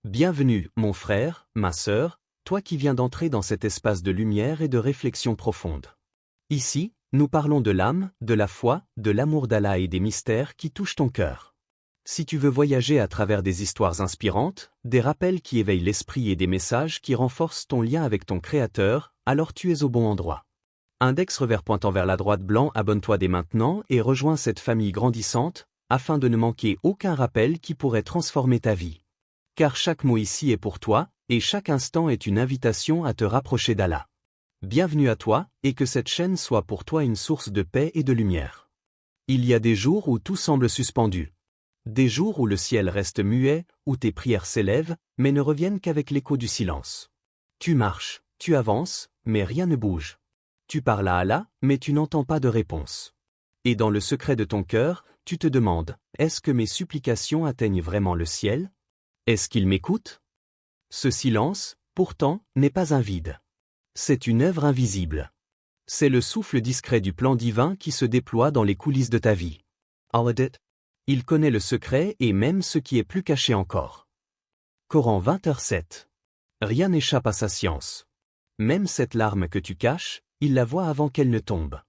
Bienvenue, mon frère, ma sœur, toi qui viens d'entrer dans cet espace de lumière et de réflexion profonde. Ici, nous parlons de l'âme, de la foi, de l'amour d'Allah et des mystères qui touchent ton cœur. Si tu veux voyager à travers des histoires inspirantes, des rappels qui éveillent l'esprit et des messages qui renforcent ton lien avec ton Créateur, alors tu es au bon endroit. Index revers pointant vers la droite blanc, abonne-toi dès maintenant et rejoins cette famille grandissante, afin de ne manquer aucun rappel qui pourrait transformer ta vie. Car chaque mot ici est pour toi, et chaque instant est une invitation à te rapprocher d'Allah. Bienvenue à toi, et que cette chaîne soit pour toi une source de paix et de lumière. Il y a des jours où tout semble suspendu. Des jours où le ciel reste muet, où tes prières s'élèvent, mais ne reviennent qu'avec l'écho du silence. Tu marches, tu avances, mais rien ne bouge. Tu parles à Allah, mais tu n'entends pas de réponse. Et dans le secret de ton cœur, tu te demandes, est-ce que mes supplications atteignent vraiment le ciel ? Est-ce qu'il m'écoute ? Ce silence, pourtant, n'est pas un vide. C'est une œuvre invisible. C'est le souffle discret du plan divin qui se déploie dans les coulisses de ta vie. Il connaît le secret et même ce qui est plus caché encore. Coran 20h7. Rien n'échappe à sa science. Même cette larme que tu caches, il la voit avant qu'elle ne tombe.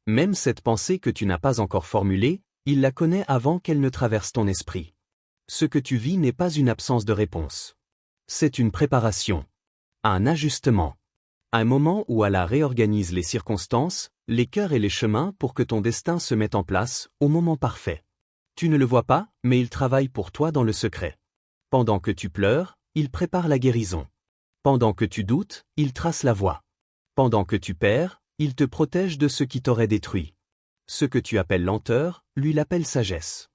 Même cette pensée que tu n'as pas encore formulée, il la connaît avant qu'elle ne traverse ton esprit. Ce que tu vis n'est pas une absence de réponse. C'est une préparation. Un ajustement. Un moment où Allah réorganise les circonstances, les cœurs et les chemins pour que ton destin se mette en place, au moment parfait. Tu ne le vois pas, mais il travaille pour toi dans le secret. Pendant que tu pleures, il prépare la guérison. Pendant que tu doutes, il trace la voie. Pendant que tu perds, il te protège de ce qui t'aurait détruit. Ce que tu appelles lenteur, lui l'appelle sagesse.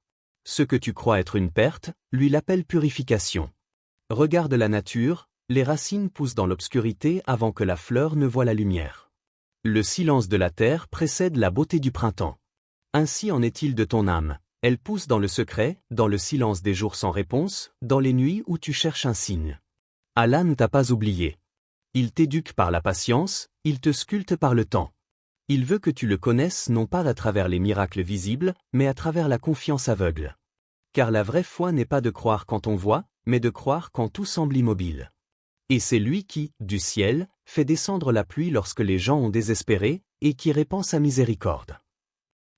Ce que tu crois être une perte, lui l'appelle purification. Regarde la nature, les racines poussent dans l'obscurité avant que la fleur ne voie la lumière. Le silence de la terre précède la beauté du printemps. Ainsi en est-il de ton âme, elle pousse dans le secret, dans le silence des jours sans réponse, dans les nuits où tu cherches un signe. Allah ne t'a pas oublié. Il t'éduque par la patience, il te sculpte par le temps. Il veut que tu le connaisses non pas à travers les miracles visibles, mais à travers la confiance aveugle. Car la vraie foi n'est pas de croire quand on voit, mais de croire quand tout semble immobile. Et c'est lui qui, du ciel, fait descendre la pluie lorsque les gens ont désespéré, et qui répand sa miséricorde.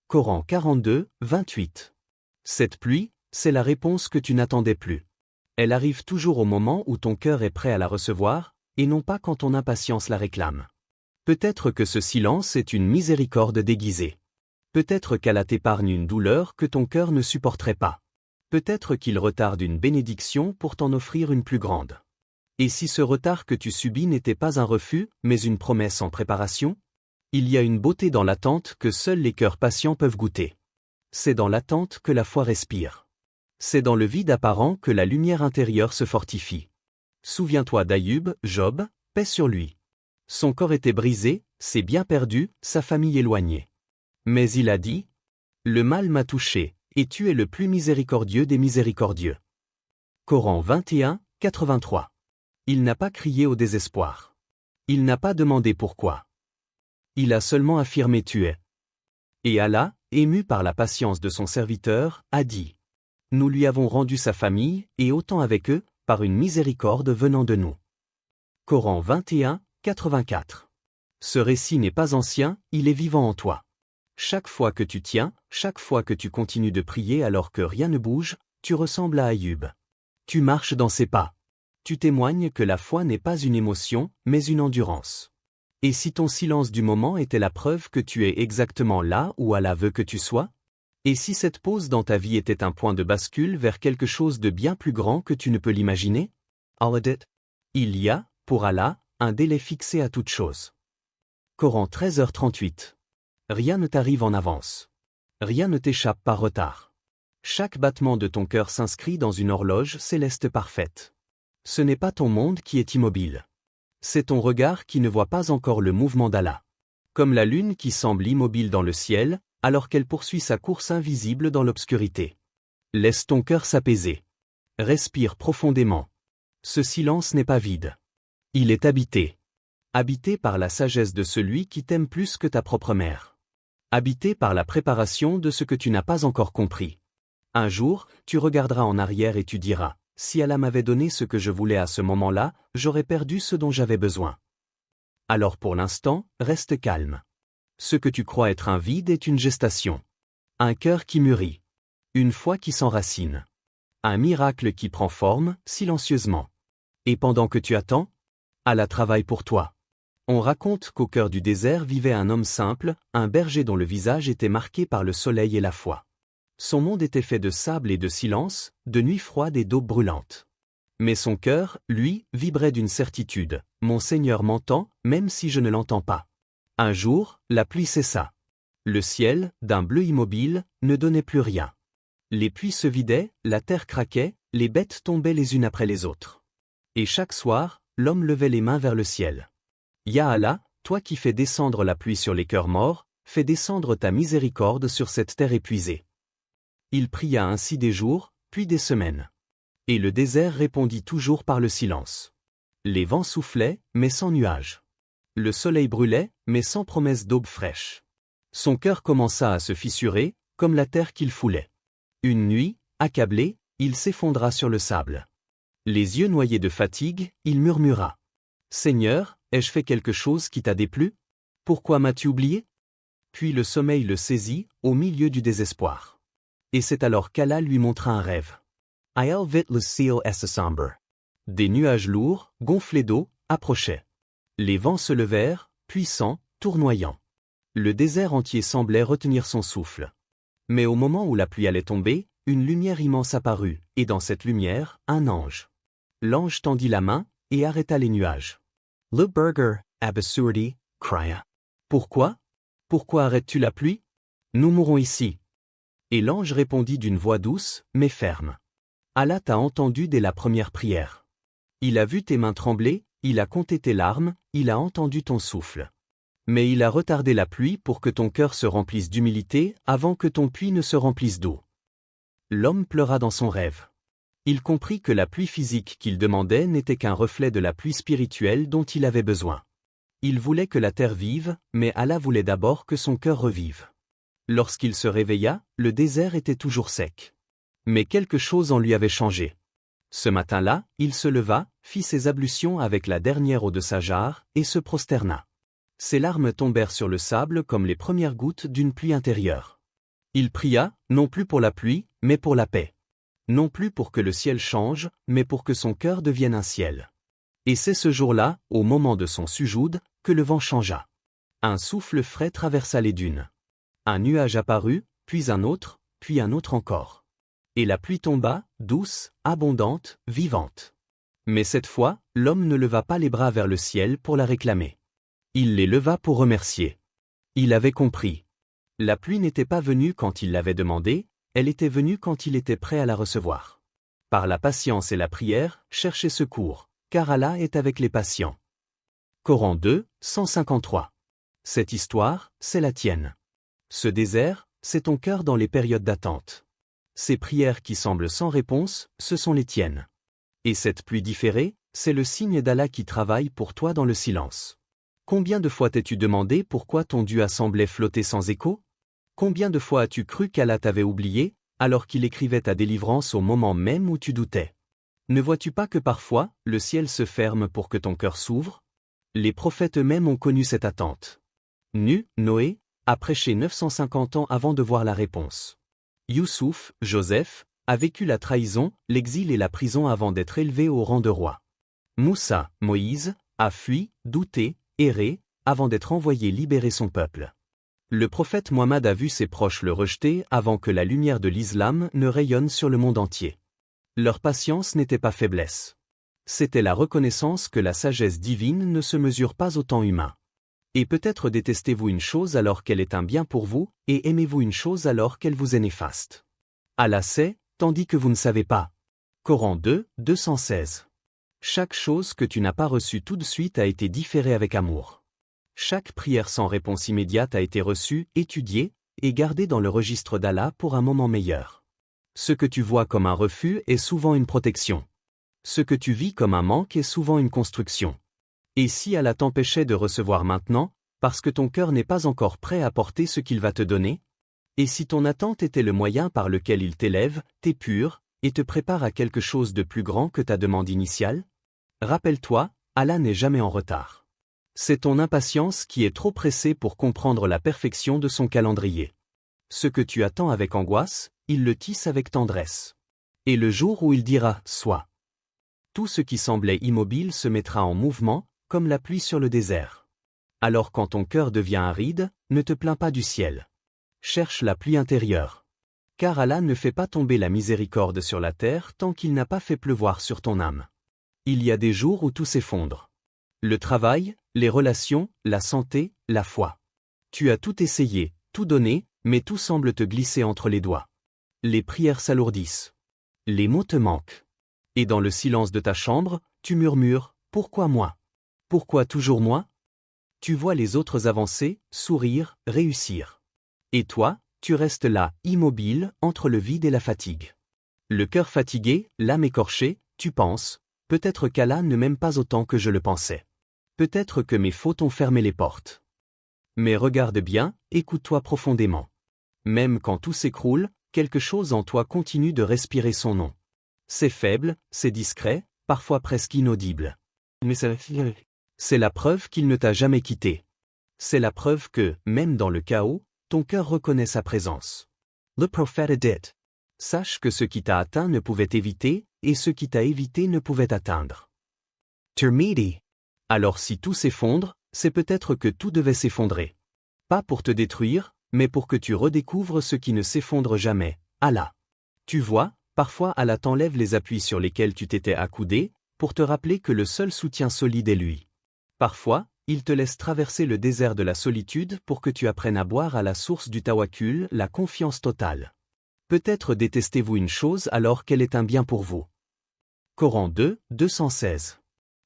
Coran 42, 28. Cette pluie, c'est la réponse que tu n'attendais plus. Elle arrive toujours au moment où ton cœur est prêt à la recevoir, et non pas quand ton impatience la réclame. Peut-être que ce silence est une miséricorde déguisée. Peut-être qu'Allah t'épargne une douleur que ton cœur ne supporterait pas. Peut-être qu'il retarde une bénédiction pour t'en offrir une plus grande. Et si ce retard que tu subis n'était pas un refus, mais une promesse en préparation ? Il y a une beauté dans l'attente que seuls les cœurs patients peuvent goûter. C'est dans l'attente que la foi respire. C'est dans le vide apparent que la lumière intérieure se fortifie. Souviens-toi d'Ayyub, Job, paix sur lui. Son corps était brisé, ses biens perdus, sa famille éloignée. Mais il a dit : le mal m'a touché, et tu es le plus miséricordieux des miséricordieux. Coran 21, 83. Il n'a pas crié au désespoir. Il n'a pas demandé pourquoi. Il a seulement affirmé tu es. Et Allah, ému par la patience de son serviteur, a dit : nous lui avons rendu sa famille, et autant avec eux, par une miséricorde venant de nous. Coran 21, 84. Ce récit n'est pas ancien, il est vivant en toi. Chaque fois que tu tiens, chaque fois que tu continues de prier alors que rien ne bouge, tu ressembles à Ayyub. Tu marches dans ses pas. Tu témoignes que la foi n'est pas une émotion, mais une endurance. Et si ton silence du moment était la preuve que tu es exactement là où Allah veut que tu sois ? Et si cette pause dans ta vie était un point de bascule vers quelque chose de bien plus grand que tu ne peux l'imaginer ? Il y a, pour Allah, un délai fixé à toute chose. Coran 13h38. Rien ne t'arrive en avance. Rien ne t'échappe par retard. Chaque battement de ton cœur s'inscrit dans une horloge céleste parfaite. Ce n'est pas ton monde qui est immobile. C'est ton regard qui ne voit pas encore le mouvement d'Allah. Comme la lune qui semble immobile dans le ciel, alors qu'elle poursuit sa course invisible dans l'obscurité. Laisse ton cœur s'apaiser. Respire profondément. Ce silence n'est pas vide. Il est habité. Habité par la sagesse de celui qui t'aime plus que ta propre mère. Habité par la préparation de ce que tu n'as pas encore compris. Un jour, tu regarderas en arrière et tu diras : si Allah m'avait donné ce que je voulais à ce moment-là, j'aurais perdu ce dont j'avais besoin. Alors pour l'instant, reste calme. Ce que tu crois être un vide est une gestation. Un cœur qui mûrit. Une foi qui s'enracine. Un miracle qui prend forme, silencieusement. Et pendant que tu attends, Allah travaille pour toi. On raconte qu'au cœur du désert vivait un homme simple, un berger dont le visage était marqué par le soleil et la foi. Son monde était fait de sable et de silence, de nuits froides et d'aubes brûlantes. Mais son cœur, lui, vibrait d'une certitude. Mon Seigneur m'entend, même si je ne l'entends pas. Un jour, la pluie cessa. Le ciel, d'un bleu immobile, ne donnait plus rien. Les puits se vidaient, la terre craquait, les bêtes tombaient les unes après les autres. Et chaque soir, l'homme levait les mains vers le ciel. Ya Allah, toi qui fais descendre la pluie sur les cœurs morts, fais descendre ta miséricorde sur cette terre épuisée. Il pria ainsi des jours, puis des semaines. Et le désert répondit toujours par le silence. Les vents soufflaient, mais sans nuages. Le soleil brûlait, mais sans promesse d'aube fraîche. Son cœur commença à se fissurer, comme la terre qu'il foulait. Une nuit, accablé, il s'effondra sur le sable. Les yeux noyés de fatigue, il murmura. « Seigneur, ai-je fait quelque chose qui t'a déplu? Pourquoi m'as-tu oublié ?» Puis le sommeil le saisit, au milieu du désespoir. Et c'est alors qu'Allah lui montra un rêve. I'll vite le ciel est sombre. Des nuages lourds, gonflés d'eau, approchaient. Les vents se levèrent, puissants, tournoyants. Le désert entier semblait retenir son souffle. Mais au moment où la pluie allait tomber, une lumière immense apparut, et dans cette lumière, un ange. L'ange tendit la main, et arrêta les nuages. Le burger, absurde, cria. Pourquoi? Pourquoi arrêtes-tu la pluie? Nous mourrons ici. Et l'ange répondit d'une voix douce, mais ferme. Allah t'a entendu dès la première prière. Il a vu tes mains trembler, il a compté tes larmes, il a entendu ton souffle. Mais il a retardé la pluie pour que ton cœur se remplisse d'humilité avant que ton puits ne se remplisse d'eau. L'homme pleura dans son rêve. Il comprit que la pluie physique qu'il demandait n'était qu'un reflet de la pluie spirituelle dont il avait besoin. Il voulait que la terre vive, mais Allah voulait d'abord que son cœur revive. Lorsqu'il se réveilla, le désert était toujours sec. Mais quelque chose en lui avait changé. Ce matin-là, il se leva, fit ses ablutions avec la dernière eau de sa jarre, et se prosterna. Ses larmes tombèrent sur le sable comme les premières gouttes d'une pluie intérieure. Il pria, non plus pour la pluie, mais pour la paix. Non plus pour que le ciel change, mais pour que son cœur devienne un ciel. Et c'est ce jour-là, au moment de son sujoud, que le vent changea. Un souffle frais traversa les dunes. Un nuage apparut, puis un autre encore. Et la pluie tomba, douce, abondante, vivante. Mais cette fois, l'homme ne leva pas les bras vers le ciel pour la réclamer. Il les leva pour remercier. Il avait compris. La pluie n'était pas venue quand il l'avait demandée, elle était venue quand il était prêt à la recevoir. Par la patience et la prière, cherchez secours, car Allah est avec les patients. Coran 2, 153. Cette histoire, c'est la tienne. Ce désert, c'est ton cœur dans les périodes d'attente. Ces prières qui semblent sans réponse, ce sont les tiennes. Et cette pluie différée, c'est le signe d'Allah qui travaille pour toi dans le silence. Combien de fois t'es-tu demandé pourquoi ton Dieu semblait flotter sans écho? Combien de fois as-tu cru qu'Allah t'avait oublié, alors qu'il écrivait ta délivrance au moment même où tu doutais? Ne vois-tu pas que parfois, le ciel se ferme pour que ton cœur s'ouvre? Les prophètes eux-mêmes ont connu cette attente. Noé a prêché 950 ans avant de voir la réponse. Youssouf, Joseph, a vécu la trahison, l'exil et la prison avant d'être élevé au rang de roi. Moussa, Moïse, a fui, douté, erré, avant d'être envoyé libérer son peuple. Le prophète Mohammed a vu ses proches le rejeter avant que la lumière de l'islam ne rayonne sur le monde entier. Leur patience n'était pas faiblesse. C'était la reconnaissance que la sagesse divine ne se mesure pas au temps humain. Et peut-être détestez-vous une chose alors qu'elle est un bien pour vous, et aimez-vous une chose alors qu'elle vous est néfaste. Allah sait, tandis que vous ne savez pas. Coran 2, 216. Chaque chose que tu n'as pas reçue tout de suite a été différée avec amour. Chaque prière sans réponse immédiate a été reçue, étudiée, et gardée dans le registre d'Allah pour un moment meilleur. Ce que tu vois comme un refus est souvent une protection. Ce que tu vis comme un manque est souvent une construction. Et si Allah t'empêchait de recevoir maintenant, parce que ton cœur n'est pas encore prêt à porter ce qu'il va te donner? Et si ton attente était le moyen par lequel il t'élève, t'épure, et te prépare à quelque chose de plus grand que ta demande initiale? Rappelle-toi, Allah n'est jamais en retard. C'est ton impatience qui est trop pressée pour comprendre la perfection de son calendrier. Ce que tu attends avec angoisse, il le tisse avec tendresse. Et le jour où il dira « Sois », tout ce qui semblait immobile se mettra en mouvement, comme la pluie sur le désert. Alors quand ton cœur devient aride, ne te plains pas du ciel. Cherche la pluie intérieure. Car Allah ne fait pas tomber la miséricorde sur la terre tant qu'il n'a pas fait pleuvoir sur ton âme. Il y a des jours où tout s'effondre. Le travail, les relations, la santé, la foi. Tu as tout essayé, tout donné, mais tout semble te glisser entre les doigts. Les prières s'alourdissent. Les mots te manquent. Et dans le silence de ta chambre, tu murmures « Pourquoi moi? Pourquoi toujours moi ?» Tu vois les autres avancer, sourire, réussir. Et toi, tu restes là, immobile, entre le vide et la fatigue. Le cœur fatigué, l'âme écorchée, tu penses « Peut-être qu'Allah ne m'aime pas autant que je le pensais. Peut-être que mes fautes ont fermé les portes. » Mais regarde bien, écoute-toi profondément. Même quand tout s'écroule, quelque chose en toi continue de respirer son nom. C'est faible, c'est discret, parfois presque inaudible. Mais c'est la preuve qu'il ne t'a jamais quitté. C'est la preuve que, même dans le chaos, ton cœur reconnaît sa présence. Le prophète dit. Sache que ce qui t'a atteint ne pouvait t'éviter, et ce qui t'a évité ne pouvait t'atteindre. Tirmidhi. Alors si tout s'effondre, c'est peut-être que tout devait s'effondrer. Pas pour te détruire, mais pour que tu redécouvres ce qui ne s'effondre jamais, Allah. Tu vois, parfois Allah t'enlève les appuis sur lesquels tu t'étais accoudé, pour te rappeler que le seul soutien solide est lui. Parfois, il te laisse traverser le désert de la solitude pour que tu apprennes à boire à la source du tawakkul, la confiance totale. Peut-être détestez-vous une chose alors qu'elle est un bien pour vous. Coran 2, 216.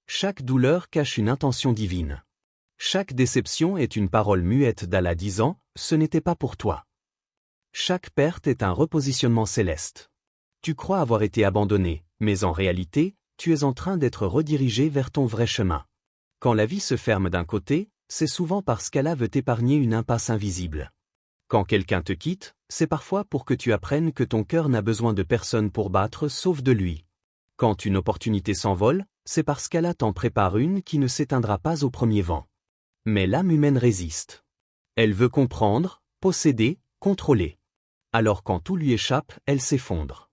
Chaque douleur cache une intention divine. Chaque déception est une parole muette d'Allah disant « Ce n'était pas pour toi ». Chaque perte est un repositionnement céleste. Tu crois avoir été abandonné, mais en réalité, tu es en train d'être redirigé vers ton vrai chemin. Quand la vie se ferme d'un côté, c'est souvent parce qu'Allah veut t'épargner une impasse invisible. Quand quelqu'un te quitte, c'est parfois pour que tu apprennes que ton cœur n'a besoin de personne pour battre sauf de lui. Quand une opportunité s'envole, c'est parce qu'Allah t'en prépare une qui ne s'éteindra pas au premier vent. Mais l'âme humaine résiste. Elle veut comprendre, posséder, contrôler. Alors quand tout lui échappe, elle s'effondre.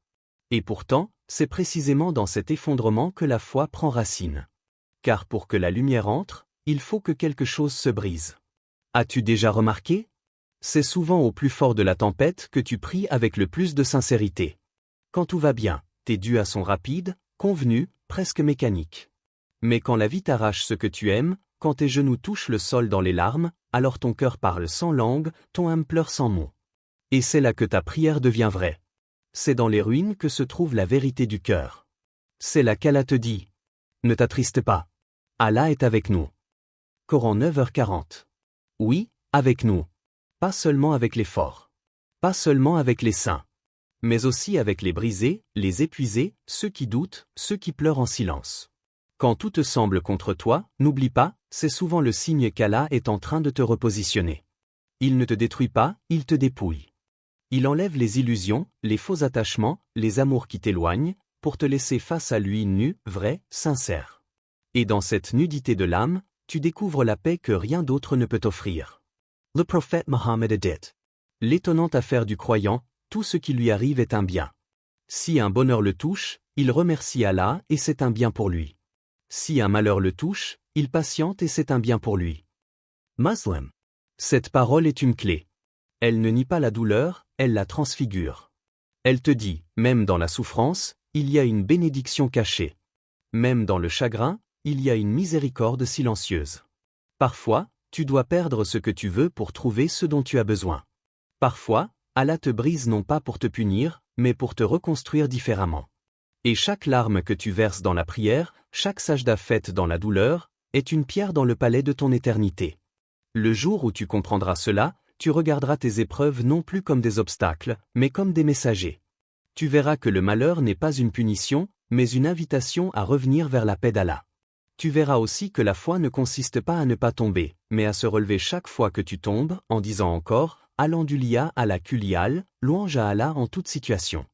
Et pourtant, c'est précisément dans cet effondrement que la foi prend racine. Car pour que la lumière entre, il faut que quelque chose se brise. As-tu déjà remarqué? C'est souvent au plus fort de la tempête que tu pries avec le plus de sincérité. Quand tout va bien, tes duas sont rapides, convenus, presque mécaniques. Mais quand la vie t'arrache ce que tu aimes, quand tes genoux touchent le sol dans les larmes, alors ton cœur parle sans langue, ton âme pleure sans mots. Et c'est là que ta prière devient vraie. C'est dans les ruines que se trouve la vérité du cœur. C'est là qu'Allah te dit. Ne t'attriste pas. Allah est avec nous. Coran 9h40. Oui, avec nous. Pas seulement avec les forts. Pas seulement avec les saints. Mais aussi avec les brisés, les épuisés, ceux qui doutent, ceux qui pleurent en silence. Quand tout te semble contre toi, n'oublie pas, c'est souvent le signe qu'Allah est en train de te repositionner. Il ne te détruit pas, il te dépouille. Il enlève les illusions, les faux attachements, les amours qui t'éloignent, pour te laisser face à lui nu, vrai, sincère. Et dans cette nudité de l'âme, tu découvres la paix que rien d'autre ne peut t'offrir. Le prophète Mohammed a dit. L'étonnante affaire du croyant, tout ce qui lui arrive est un bien. Si un bonheur le touche, il remercie Allah et c'est un bien pour lui. Si un malheur le touche, il patiente et c'est un bien pour lui. Muslim. Cette parole est une clé. Elle ne nie pas la douleur, elle la transfigure. Elle te dit, même dans la souffrance, il y a une bénédiction cachée. Même dans le chagrin, il y a une miséricorde silencieuse. Parfois, tu dois perdre ce que tu veux pour trouver ce dont tu as besoin. Parfois, Allah te brise non pas pour te punir, mais pour te reconstruire différemment. Et chaque larme que tu verses dans la prière, chaque sajda faite dans la douleur, est une pierre dans le palais de ton éternité. Le jour où tu comprendras cela, tu regarderas tes épreuves non plus comme des obstacles, mais comme des messagers. Tu verras que le malheur n'est pas une punition, mais une invitation à revenir vers la paix d'Allah. Tu verras aussi que la foi ne consiste pas à ne pas tomber, mais à se relever chaque fois que tu tombes, en disant encore « Alhamdulillah ala kulli hal, louange à Allah en toute situation ».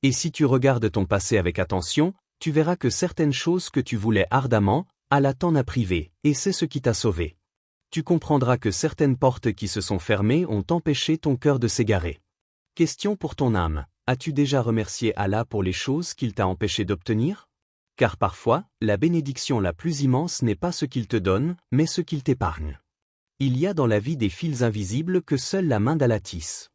Et si tu regardes ton passé avec attention, tu verras que certaines choses que tu voulais ardemment, Allah t'en a privé, et c'est ce qui t'a sauvé. Tu comprendras que certaines portes qui se sont fermées ont empêché ton cœur de s'égarer. Question pour ton âme, as-tu déjà remercié Allah pour les choses qu'il t'a empêché d'obtenir? Car parfois, la bénédiction la plus immense n'est pas ce qu'il te donne, mais ce qu'il t'épargne. Il y a dans la vie des fils invisibles que seule la main d'Allah tisse.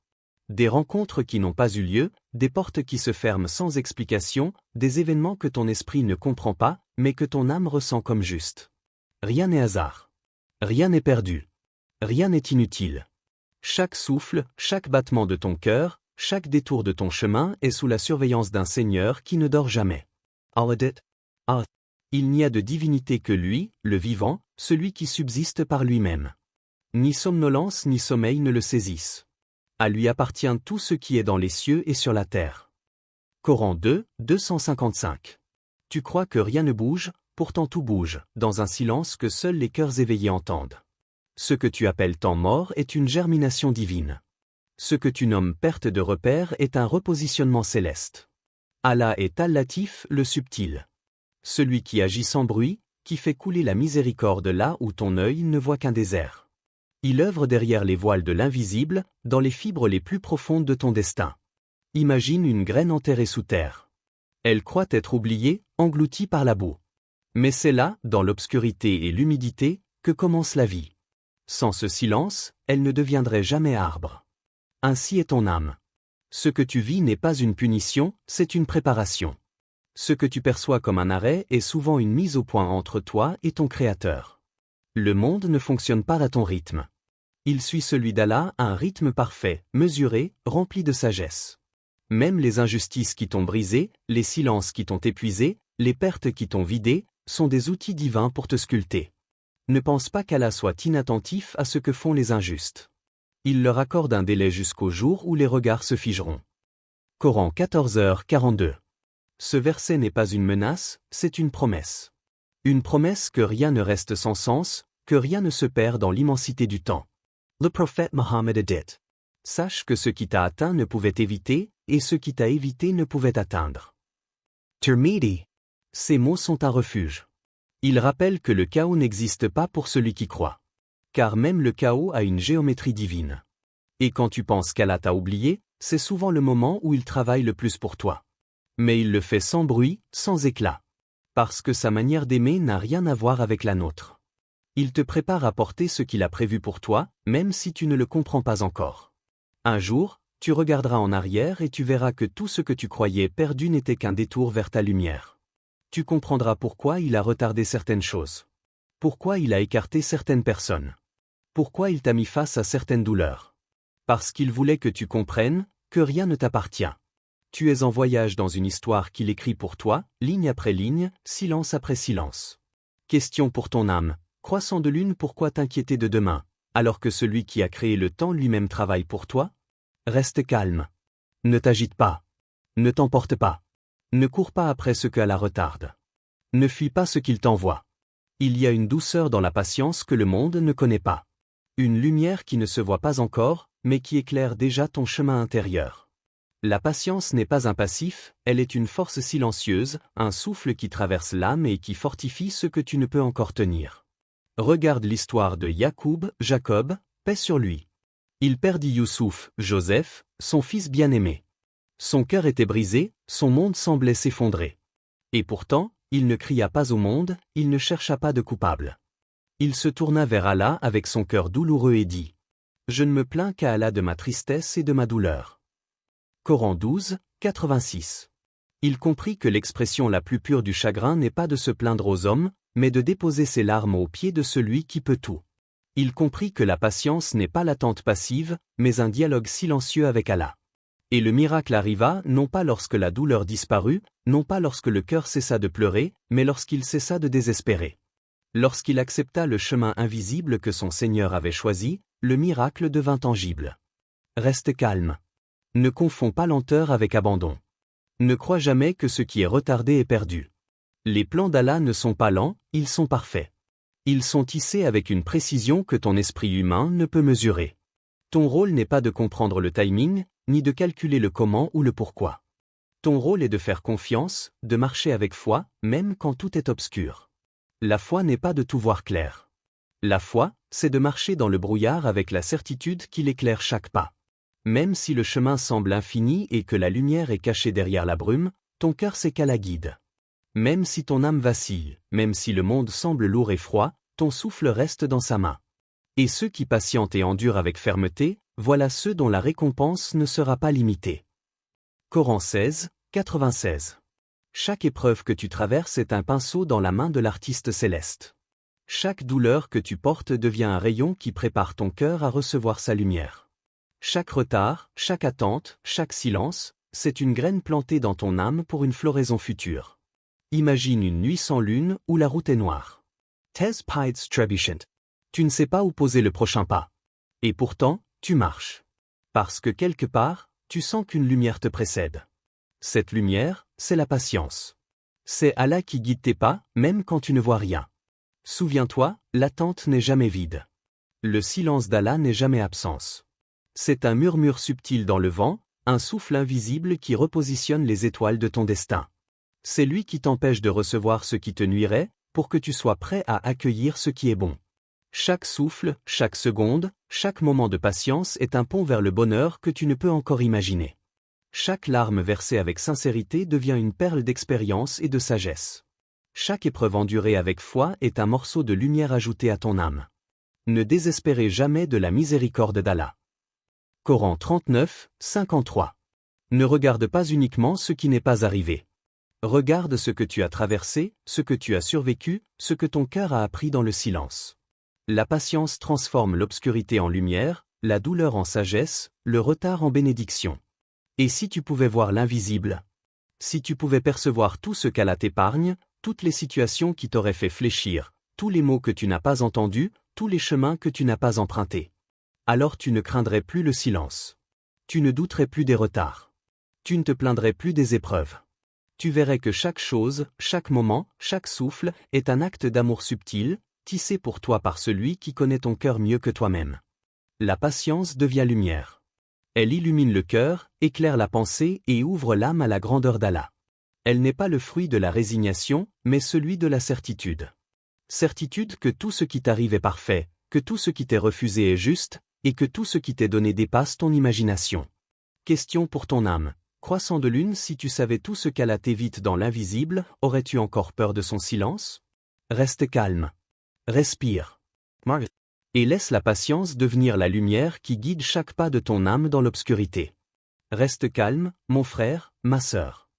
Des rencontres qui n'ont pas eu lieu, des portes qui se ferment sans explication, des événements que ton esprit ne comprend pas, mais que ton âme ressent comme juste. Rien n'est hasard. Rien n'est perdu. Rien n'est inutile. Chaque souffle, chaque battement de ton cœur, chaque détour de ton chemin est sous la surveillance d'un Seigneur qui ne dort jamais. Il n'y a de divinité que lui, le vivant, celui qui subsiste par lui-même. Ni somnolence ni sommeil ne le saisissent. À lui appartient tout ce qui est dans les cieux et sur la terre. Coran 2, 255. Tu crois que rien ne bouge, pourtant tout bouge, dans un silence que seuls les cœurs éveillés entendent. Ce que tu appelles temps mort est une germination divine. Ce que tu nommes perte de repère est un repositionnement céleste. Allah est Al-Latif, le subtil. Celui qui agit sans bruit, qui fait couler la miséricorde là où ton œil ne voit qu'un désert. Il œuvre derrière les voiles de l'invisible, dans les fibres les plus profondes de ton destin. Imagine une graine enterrée sous terre. Elle croit être oubliée, engloutie par la boue. Mais c'est là, dans l'obscurité et l'humidité, que commence la vie. Sans ce silence, elle ne deviendrait jamais arbre. Ainsi est ton âme. Ce que tu vis n'est pas une punition, c'est une préparation. Ce que tu perçois comme un arrêt est souvent une mise au point entre toi et ton Créateur. Le monde ne fonctionne pas à ton rythme. Il suit celui d'Allah à un rythme parfait, mesuré, rempli de sagesse. Même les injustices qui t'ont brisé, les silences qui t'ont épuisé, les pertes qui t'ont vidé, sont des outils divins pour te sculpter. Ne pense pas qu'Allah soit inattentif à ce que font les injustes. Il leur accorde un délai jusqu'au jour où les regards se figeront. Coran 14h42. Ce verset n'est pas une menace, c'est une promesse. Une promesse que rien ne reste sans sens, que rien ne se perd dans l'immensité du temps. Le prophète Mohammed a dit: sache que ce qui t'a atteint ne pouvait t'éviter, et ce qui t'a évité ne pouvait t'atteindre. Tirmidhi. Ces mots sont un refuge. Ils rappellent que le chaos n'existe pas pour celui qui croit. Car même le chaos a une géométrie divine. Et quand tu penses qu'Allah t'a oublié, c'est souvent le moment où il travaille le plus pour toi. Mais il le fait sans bruit, sans éclat. Parce que sa manière d'aimer n'a rien à voir avec la nôtre. Il te prépare à porter ce qu'il a prévu pour toi, même si tu ne le comprends pas encore. Un jour, tu regarderas en arrière et tu verras que tout ce que tu croyais perdu n'était qu'un détour vers ta lumière. Tu comprendras pourquoi il a retardé certaines choses. Pourquoi il a écarté certaines personnes. Pourquoi il t'a mis face à certaines douleurs. Parce qu'il voulait que tu comprennes que rien ne t'appartient. Tu es en voyage dans une histoire qu'il écrit pour toi, ligne après ligne, silence après silence. Question pour ton âme, croissant de lune, pourquoi t'inquiéter de demain, alors que celui qui a créé le temps lui-même travaille pour toi? Reste calme. Ne t'agite pas. Ne t'emporte pas. Ne cours pas après ce que Allah retarde. Ne fuis pas ce qu'il t'envoie. Il y a une douceur dans la patience que le monde ne connaît pas. Une lumière qui ne se voit pas encore, mais qui éclaire déjà ton chemin intérieur. La patience n'est pas un passif, elle est une force silencieuse, un souffle qui traverse l'âme et qui fortifie ce que tu ne peux encore tenir. Regarde l'histoire de Yacoub, Jacob, paix sur lui. Il perdit Youssouf, Joseph, son fils bien-aimé. Son cœur était brisé, son monde semblait s'effondrer. Et pourtant, il ne cria pas au monde, il ne chercha pas de coupable. Il se tourna vers Allah avec son cœur douloureux et dit: je ne me plains qu'à Allah de ma tristesse et de ma douleur. Coran 12, 86. Il comprit que l'expression la plus pure du chagrin n'est pas de se plaindre aux hommes, mais de déposer ses larmes aux pieds de celui qui peut tout. Il comprit que la patience n'est pas l'attente passive, mais un dialogue silencieux avec Allah. Et le miracle arriva non pas lorsque la douleur disparut, non pas lorsque le cœur cessa de pleurer, mais lorsqu'il cessa de désespérer. Lorsqu'il accepta le chemin invisible que son Seigneur avait choisi, le miracle devint tangible. Reste calme. Ne confonds pas lenteur avec abandon. Ne crois jamais que ce qui est retardé est perdu. Les plans d'Allah ne sont pas lents, ils sont parfaits. Ils sont tissés avec une précision que ton esprit humain ne peut mesurer. Ton rôle n'est pas de comprendre le timing, ni de calculer le comment ou le pourquoi. Ton rôle est de faire confiance, de marcher avec foi, même quand tout est obscur. La foi n'est pas de tout voir clair. La foi, c'est de marcher dans le brouillard avec la certitude qu'il éclaire chaque pas. Même si le chemin semble infini et que la lumière est cachée derrière la brume, ton cœur sait qu'elle la guide. Même si ton âme vacille, même si le monde semble lourd et froid, ton souffle reste dans sa main. Et ceux qui patientent et endurent avec fermeté, voilà ceux dont la récompense ne sera pas limitée. Coran 16, 96. Chaque épreuve que tu traverses est un pinceau dans la main de l'artiste céleste. Chaque douleur que tu portes devient un rayon qui prépare ton cœur à recevoir sa lumière. Chaque retard, chaque attente, chaque silence, c'est une graine plantée dans ton âme pour une floraison future. Imagine une nuit sans lune où la route est noire. Tes pides trebishent. Tu ne sais pas où poser le prochain pas. Et pourtant, tu marches. Parce que quelque part, tu sens qu'une lumière te précède. Cette lumière, c'est la patience. C'est Allah qui guide tes pas, même quand tu ne vois rien. Souviens-toi, l'attente n'est jamais vide. Le silence d'Allah n'est jamais absence. C'est un murmure subtil dans le vent, un souffle invisible qui repositionne les étoiles de ton destin. C'est lui qui t'empêche de recevoir ce qui te nuirait, pour que tu sois prêt à accueillir ce qui est bon. Chaque souffle, chaque seconde, chaque moment de patience est un pont vers le bonheur que tu ne peux encore imaginer. Chaque larme versée avec sincérité devient une perle d'expérience et de sagesse. Chaque épreuve endurée avec foi est un morceau de lumière ajouté à ton âme. Ne désespérez jamais de la miséricorde d'Allah. Coran 39, 53. Ne regarde pas uniquement ce qui n'est pas arrivé. Regarde ce que tu as traversé, ce que tu as survécu, ce que ton cœur a appris dans le silence. La patience transforme l'obscurité en lumière, la douleur en sagesse, le retard en bénédiction. Et si tu pouvais voir l'invisible? Si tu pouvais percevoir tout ce qu'Allah t'épargne, toutes les situations qui t'auraient fait fléchir, tous les mots que tu n'as pas entendus, tous les chemins que tu n'as pas empruntés. Alors tu ne craindrais plus le silence. Tu ne douterais plus des retards. Tu ne te plaindrais plus des épreuves. Tu verrais que chaque chose, chaque moment, chaque souffle, est un acte d'amour subtil, tissé pour toi par celui qui connaît ton cœur mieux que toi-même. La patience devient lumière. Elle illumine le cœur, éclaire la pensée et ouvre l'âme à la grandeur d'Allah. Elle n'est pas le fruit de la résignation, mais celui de la certitude. Certitude que tout ce qui t'arrive est parfait, que tout ce qui t'est refusé est juste, et que tout ce qui t'est donné dépasse ton imagination. Question pour ton âme. Croissant de lune, si tu savais tout ce qu'Allah t'évite dans l'invisible, aurais-tu encore peur de son silence? Reste calme. Respire. Et laisse la patience devenir la lumière qui guide chaque pas de ton âme dans l'obscurité. Reste calme, mon frère, ma sœur.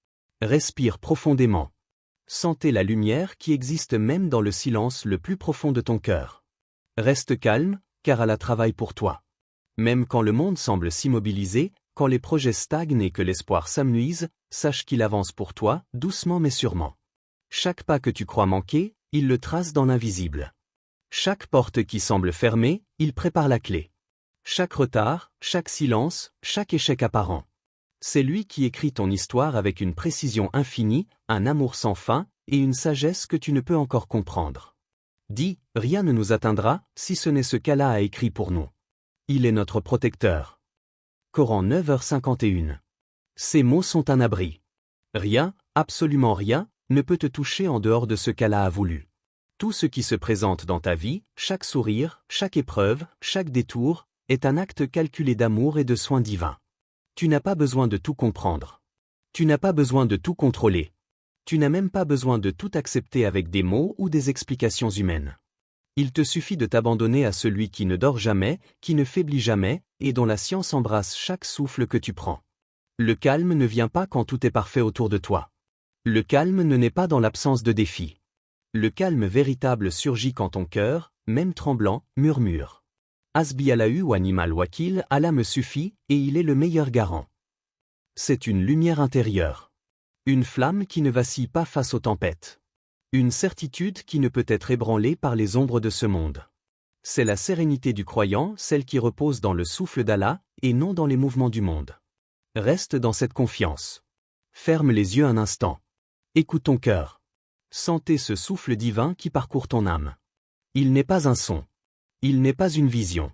Respire profondément. Sentez la lumière qui existe même dans le silence le plus profond de ton cœur. Reste calme, car Allah travaille pour toi. Même quand le monde semble s'immobiliser, quand les projets stagnent et que l'espoir s'amenuise, sache qu'il avance pour toi, doucement mais sûrement. Chaque pas que tu crois manquer, il le trace dans l'invisible. Chaque porte qui semble fermée, il prépare la clé. Chaque retard, chaque silence, chaque échec apparent. C'est lui qui écrit ton histoire avec une précision infinie, un amour sans fin, et une sagesse que tu ne peux encore comprendre. Dis, rien ne nous atteindra, si ce n'est ce qu'Allah a écrit pour nous. Il est notre protecteur. Coran 9h51. Ces mots sont un abri. Rien, absolument rien, ne peut te toucher en dehors de ce qu'Allah a voulu. Tout ce qui se présente dans ta vie, chaque sourire, chaque épreuve, chaque détour, est un acte calculé d'amour et de soin divin. Tu n'as pas besoin de tout comprendre. Tu n'as pas besoin de tout contrôler. Tu n'as même pas besoin de tout accepter avec des mots ou des explications humaines. Il te suffit de t'abandonner à celui qui ne dort jamais, qui ne faiblit jamais, et dont la science embrasse chaque souffle que tu prends. Le calme ne vient pas quand tout est parfait autour de toi. Le calme ne naît pas dans l'absence de défis. Le calme véritable surgit quand ton cœur, même tremblant, murmure. Hasbi Allahu wa ni'mal wakil, Allah me suffit, et il est le meilleur garant. C'est une lumière intérieure. Une flamme qui ne vacille pas face aux tempêtes. Une certitude qui ne peut être ébranlée par les ombres de ce monde. C'est la sérénité du croyant, celle qui repose dans le souffle d'Allah, et non dans les mouvements du monde. Reste dans cette confiance. Ferme les yeux un instant. Écoute ton cœur. Sentez ce souffle divin qui parcourt ton âme. Il n'est pas un son. Il n'est pas une vision.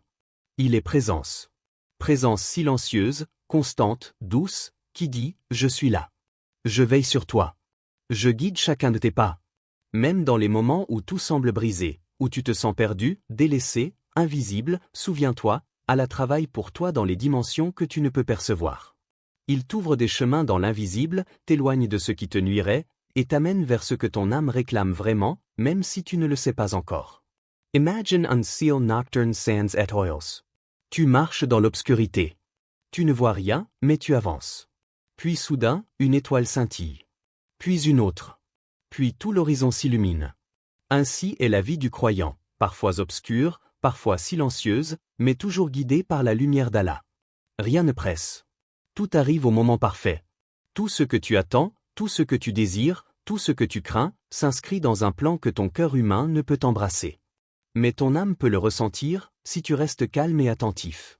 Il est présence. Présence silencieuse, constante, douce, qui dit « Je suis là ». Je veille sur toi. Je guide chacun de tes pas. Même dans les moments où tout semble brisé, où tu te sens perdu, délaissé, invisible, souviens-toi, Allah travaille pour toi dans les dimensions que tu ne peux percevoir. Il t'ouvre des chemins dans l'invisible, t'éloigne de ce qui te nuirait, et t'amène vers ce que ton âme réclame vraiment, même si tu ne le sais pas encore. Imagine unseal nocturne sands et oils. Tu marches dans l'obscurité. Tu ne vois rien, mais tu avances. Puis soudain, une étoile scintille. Puis une autre. Puis tout l'horizon s'illumine. Ainsi est la vie du croyant, parfois obscure, parfois silencieuse, mais toujours guidée par la lumière d'Allah. Rien ne presse. Tout arrive au moment parfait. Tout ce que tu attends, tout ce que tu désires, tout ce que tu crains, s'inscrit dans un plan que ton cœur humain ne peut embrasser. Mais ton âme peut le ressentir, si tu restes calme et attentif.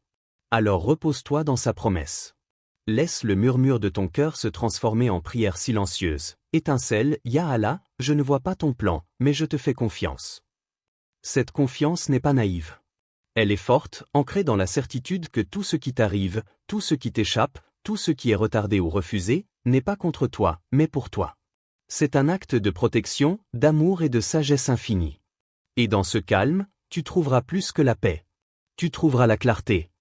Alors repose-toi dans sa promesse. Laisse le murmure de ton cœur se transformer en prière silencieuse. Étincelle, Ya Allah, je ne vois pas ton plan, mais je te fais confiance. Cette confiance n'est pas naïve. Elle est forte, ancrée dans la certitude que tout ce qui t'arrive, tout ce qui t'échappe, tout ce qui est retardé ou refusé, n'est pas contre toi, mais pour toi. C'est un acte de protection, d'amour et de sagesse infinie. Et dans ce calme, tu trouveras plus que la paix. Tu trouveras la clarté.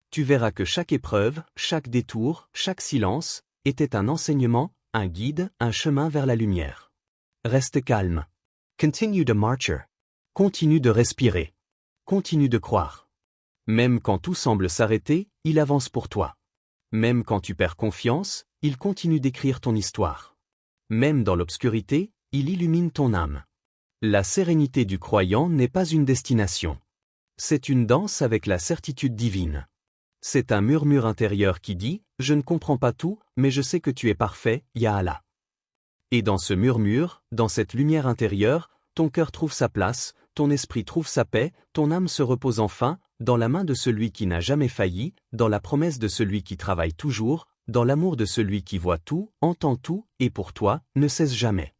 Tu verras que chaque épreuve, chaque détour, chaque silence, était un enseignement, un guide, un chemin vers la lumière. Reste calme. Continue de marcher. Continue de respirer. Continue de croire. Même quand tout semble s'arrêter, il avance pour toi. Même quand tu perds confiance, il continue d'écrire ton histoire. Même dans l'obscurité, il illumine ton âme. La sérénité du croyant n'est pas une destination. C'est une danse avec la certitude divine. C'est un murmure intérieur qui dit « Je ne comprends pas tout, mais je sais que tu es parfait, Ya Allah ». Et dans ce murmure, dans cette lumière intérieure, ton cœur trouve sa place, ton esprit trouve sa paix, ton âme se repose enfin, dans la main de celui qui n'a jamais failli, dans la promesse de celui qui travaille toujours, dans l'amour de celui qui voit tout, entend tout, et pour toi, ne cesse jamais.